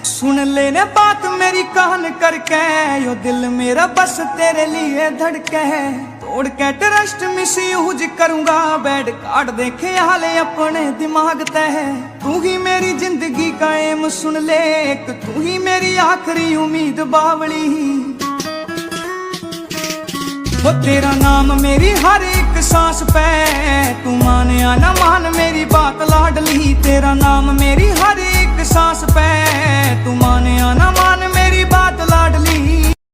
सुन लेने बात मेरी कान करके, यो दिल मेरा बस तेरे लिए धड़के है। तोड़ के ट्रस्ट मिस यूज करूंगा, बेड कार्ड देखे हाले अपने दिमाग तय। तू ही मेरी जिंदगी का एम सुन ले, एक तू ही मेरी आखिरी उम्मीद बावली। वो तेरा नाम मेरी हर एक सांस पे, तू मान या ना मान मेरी बात लाडली। तेरा नाम मेरी हर एक सांस पे, तू मान या ना मान मेरी बात लाडली।